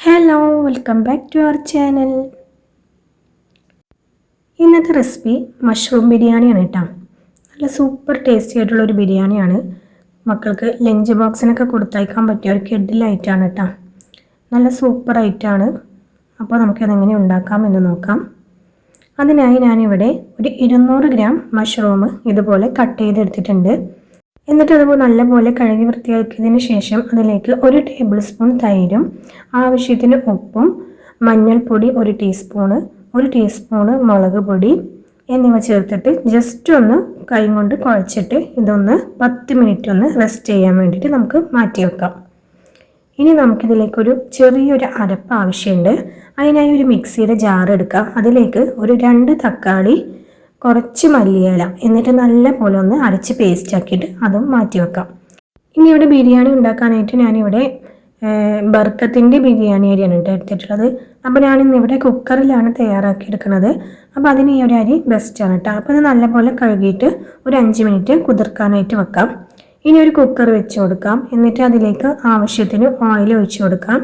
Hello welcome back to our channel. ഇന്നത്തെ recipe mushroom ബിരിയാണിയാണ് കേട്ടോ. നല്ല സൂപ്പർ ടേസ്റ്റി ആയിട്ടുള്ളൊരു ബിരിയാണിയാണ്. മക്കൾക്ക് ലഞ്ച് ബോക്സിനൊക്കെ കൊടുത്തയക്കാൻ പറ്റിയ ഒരു കിഡിലായിട്ടാണ് കേട്ടോ. നല്ല സൂപ്പർ ഐറ്റമാണ്. അപ്പോൾ നമുക്കതെങ്ങനെ ഉണ്ടാക്കാം എന്ന് നോക്കാം. അതിനായി ഞാനിവിടെ ഒരു 200 ഗ്രാം മഷ്റൂം ഇതുപോലെ കട്ട് ചെയ്തെടുത്തിട്ടുണ്ട്. എന്നിട്ട് അതുപോലെ നല്ലപോലെ കഴുകി വൃത്തിയാക്കിയതിന് ശേഷം അതിലേക്ക് 1 ടേബിൾ സ്പൂൺ തൈരും ആവശ്യത്തിന് ഉപ്പും മഞ്ഞൾപ്പൊടി 1 ടീസ്പൂണ് 1 ടീസ്പൂണ് മുളക് പൊടി എന്നിവ ചേർത്തിട്ട് ജസ്റ്റ് ഒന്ന് കൈ കൊണ്ട് കുഴച്ചിട്ട് ഇതൊന്ന് 10 മിനിറ്റ് ഒന്ന് റെസ്റ്റ് ചെയ്യാൻ വേണ്ടിയിട്ട് നമുക്ക് മാറ്റി വെക്കാം. ഇനി നമുക്കിതിലേക്കൊരു ചെറിയൊരു അരപ്പ് ആവശ്യമുണ്ട്. അതിനായി ഒരു മിക്സിയുടെ ജാർ എടുക്കാം. അതിലേക്ക് ഒരു 2 തക്കാളി, കുറച്ച് മല്ലിയില എന്നിട്ട് നല്ല പോലെ ഒന്ന് അരച്ച് പേസ്റ്റ് ആക്കിയിട്ട് അതും മാറ്റി വെക്കാം. ഇനി ഇവിടെ ബിരിയാണി ഉണ്ടാക്കാനായിട്ട് ഞാനിവിടെ ബർക്കത്തിൻ്റെ ബിരിയാണി അരിയാണ് എടുത്തിട്ടുള്ളത്. അപ്പോൾ ഞാനിന്നിവിടെ കുക്കറിലാണ് തയ്യാറാക്കിയെടുക്കുന്നത്. അപ്പോൾ അതിന് ഈ ഒരു അരി ബെസ്റ്റാണ് കേട്ടോ. അപ്പോൾ അത് നല്ലപോലെ കഴുകിയിട്ട് ഒരു 5 മിനിറ്റ് കുതിർക്കാനായിട്ട് വെക്കാം. ഇനി ഒരു കുക്കർ വെച്ച് കൊടുക്കാം. എന്നിട്ട് അതിലേക്ക് ആവശ്യത്തിന് ഓയിൽ ഒഴിച്ച് കൊടുക്കാം.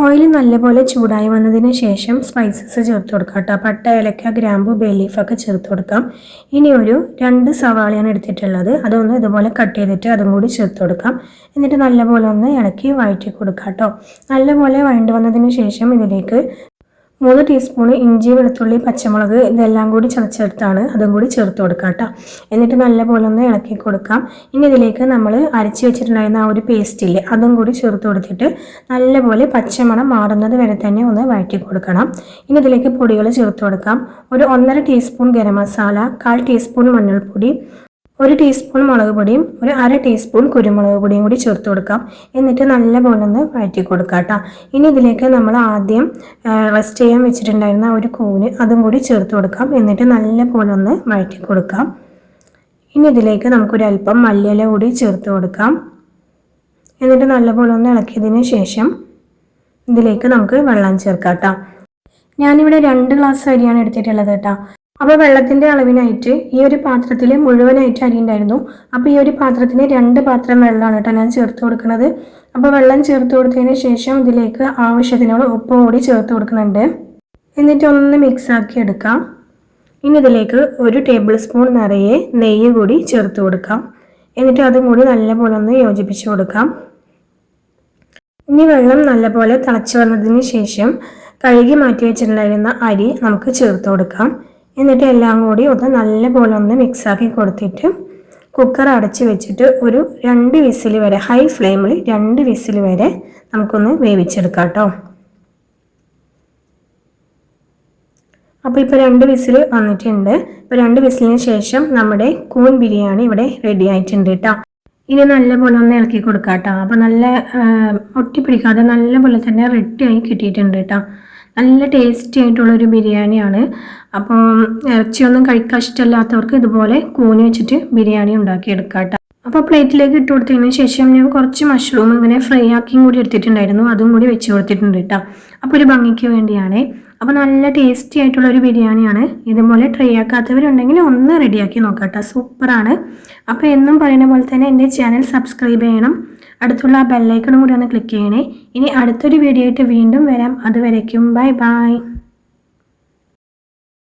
ഓയിൽ നല്ലപോലെ ചൂടായി വന്നതിന് ശേഷം സ്പൈസസ് ചേർത്ത് കൊടുക്കാം കേട്ടോ. പട്ട, ഏലക്ക, ഗ്രാമ്പു, ബേ ലീഫൊക്കെ ചേർത്ത് കൊടുക്കാം. ഇനി ഒരു 2 സവാളയാണ് എടുത്തിട്ടുള്ളത്. അതൊന്ന് ഇതുപോലെ കട്ട് ചെയ്തിട്ട് അതും കൂടി ചേർത്ത് കൊടുക്കാം. എന്നിട്ട് നല്ലപോലെ ഒന്ന് ഇളക്കി വഴറ്റി കൊടുക്കാം കേട്ടോ. നല്ലപോലെ വഴണ്ട് വന്നതിന് ശേഷം ഇതിലേക്ക് 3 ടീസ്പൂൺ ഇഞ്ചി, വെളുത്തുള്ളി, പച്ചമുളക് ഇതെല്ലാം കൂടി ചതച്ചെടുത്താണ് അതും കൂടി ചേർത്ത് കൊടുക്കാം കേട്ടോ. എന്നിട്ട് നല്ലപോലെ ഒന്ന് ഇളക്കി കൊടുക്കാം. ഇനി ഇതിലേക്ക് നമ്മൾ അരച്ച് വെച്ചിട്ടുണ്ടായിരുന്ന ആ ഒരു പേസ്റ്റില്ലേ അതും കൂടി ചേർത്ത് കൊടുത്തിട്ട് നല്ലപോലെ പച്ചമണം മാറുന്നത് വരെ തന്നെ ഒന്ന് വഴറ്റി കൊടുക്കണം. ഇനി ഇതിലേക്ക് പൊടികൾ ചേർത്ത് കൊടുക്കാം. ഒരു 1.5 ടീസ്പൂൺ ഗരം മസാല, 1/4 ടീസ്പൂൺ മഞ്ഞൾപ്പൊടി, 1 ടീസ്പൂൺ മുളക് പൊടിയും ഒരു 1/2 ടീസ്പൂൺ കുരുമുളക് പൊടിയും കൂടി ചേർത്ത് കൊടുക്കാം. എന്നിട്ട് നല്ലപോലെ ഒന്ന് വഴറ്റി കൊടുക്കാം കേട്ടോ. ഇനി ഇതിലേക്ക് നമ്മൾ ആദ്യം റെസ്റ്റ് ചെയ്യാൻ വെച്ചിട്ടുണ്ടായിരുന്ന ഒരു കൂന് അതും കൂടി ചേർത്ത് കൊടുക്കാം. എന്നിട്ട് നല്ലപോലെ ഒന്ന് വഴറ്റി കൊടുക്കാം. ഇനി ഇതിലേക്ക് നമുക്കൊരല്പം മല്ലിയില കൂടി ചേർത്ത് കൊടുക്കാം. എന്നിട്ട് നല്ലപോലെ ഒന്ന് ഇളക്കിയതിന് ശേഷം ഇതിലേക്ക് നമുക്ക് വെള്ളം ചേർക്കാം കേട്ടോ. ഞാനിവിടെ 2 ഗ്ലാസ് അരിയാണ് എടുത്തിട്ടുള്ളത് കേട്ടോ. അപ്പോൾ വെള്ളത്തിൻ്റെ അളവിനായിട്ട് ഈ ഒരു പാത്രത്തിൽ മുഴുവനായിട്ട് അരി ഉണ്ടായിരുന്നു. അപ്പോൾ ഈ ഒരു പാത്രത്തിന് 2 പാത്രം വെള്ളമാണ് കേട്ടോ ഞാൻ ചേർത്ത് കൊടുക്കുന്നത്. അപ്പോൾ വെള്ളം ചേർത്ത് കൊടുത്തതിന് ശേഷം ഇതിലേക്ക് ആവശ്യത്തിനുള്ള ഉപ്പ് കൂടി ചേർത്ത് കൊടുക്കുന്നുണ്ട്. എന്നിട്ട് ഒന്ന് മിക്സ് ആക്കി എടുക്കാം. ഇനി ഇതിലേക്ക് 1 ടേബിൾ സ്പൂൺ നിറയെ നെയ്യ് കൂടി ചേർത്ത് കൊടുക്കാം. എന്നിട്ട് അതും കൂടി നല്ലപോലെ ഒന്ന് യോജിപ്പിച്ച് കൊടുക്കാം. ഇനി വെള്ളം നല്ലപോലെ തിളച്ച് വന്നതിന് ശേഷം കഴുകി മാറ്റി വെച്ചിട്ടുണ്ടായിരുന്ന അരി നമുക്ക് ചേർത്ത് കൊടുക്കാം. എന്നിട്ട് എല്ലാം കൂടി ഒന്ന് നല്ലപോലെ ഒന്ന് മിക്സാക്കി കൊടുത്തിട്ട് കുക്കർ അടച്ച് വെച്ചിട്ട് ഒരു 2 വിസിൽ വരെ, ഹൈ ഫ്ലെയിമിൽ 2 വിസിൽ വരെ നമുക്കൊന്ന് വേവിച്ചെടുക്കാം കേട്ടോ. അപ്പോൾ ഇപ്പോൾ 2 വിസിൽ വന്നിട്ടുണ്ട്. ഇപ്പോൾ 2 വിസിലിന് ശേഷം നമ്മുടെ കൂൺ ബിരിയാണി ഇവിടെ റെഡി ആയിട്ടുണ്ട് കേട്ടോ. ഇനി നല്ലപോലെ ഒന്ന് ഇളക്കി കൊടുക്കാം കേട്ടോ. അപ്പോൾ നല്ല ഒട്ടിപ്പിടിക്കാതെ നല്ലപോലെ തന്നെ റെഡിയായി കിട്ടിയിട്ടുണ്ട് കേട്ടോ. നല്ല ടേസ്റ്റി ആയിട്ടുള്ളൊരു ബിരിയാണിയാണ്. അപ്പോൾ ഇറച്ചിയൊന്നും കഴിക്കാൻ ഇഷ്ടമില്ലാത്തവർക്ക് ഇതുപോലെ കൂന് വെച്ചിട്ട് ബിരിയാണി ഉണ്ടാക്കിയെടുക്കാം കേട്ടോ. അപ്പോൾ പ്ലേറ്റിലേക്ക് ഇട്ട് കൊടുത്തതിന് ശേഷം ഞാൻ കുറച്ച് മഷ്റൂം ഇങ്ങനെ ഫ്രൈ ആക്കിയും കൂടി എടുത്തിട്ടുണ്ടായിരുന്നു. അതും കൂടി വെച്ച് കൊടുത്തിട്ടുണ്ട് കേട്ടോ. അപ്പോൾ ഒരു ഭംഗിക്ക് വേണ്ടിയാണ്. അപ്പോൾ നല്ല ടേസ്റ്റി ആയിട്ടുള്ളൊരു ബിരിയാണിയാണ്. ഇതുപോലെ ട്രൈ ആക്കാത്തവരുണ്ടെങ്കിൽ ഒന്ന് റെഡിയാക്കി നോക്കാം കേട്ടോ. സൂപ്പറാണ്. അപ്പോൾ എന്നും പറയുന്ന പോലെ തന്നെ എൻ്റെ ചാനൽ സബ്സ്ക്രൈബ് ചെയ്യണം. അടുത്തുള്ള ആ ബെല്ലൈക്കണും കൂടി ഒന്ന് ക്ലിക്ക് ചെയ്യണേ. ഇനി അടുത്തൊരു വീഡിയോ ആയിട്ട് വീണ്ടും വരാം. അതുവരേക്കും ബൈ ബൈ.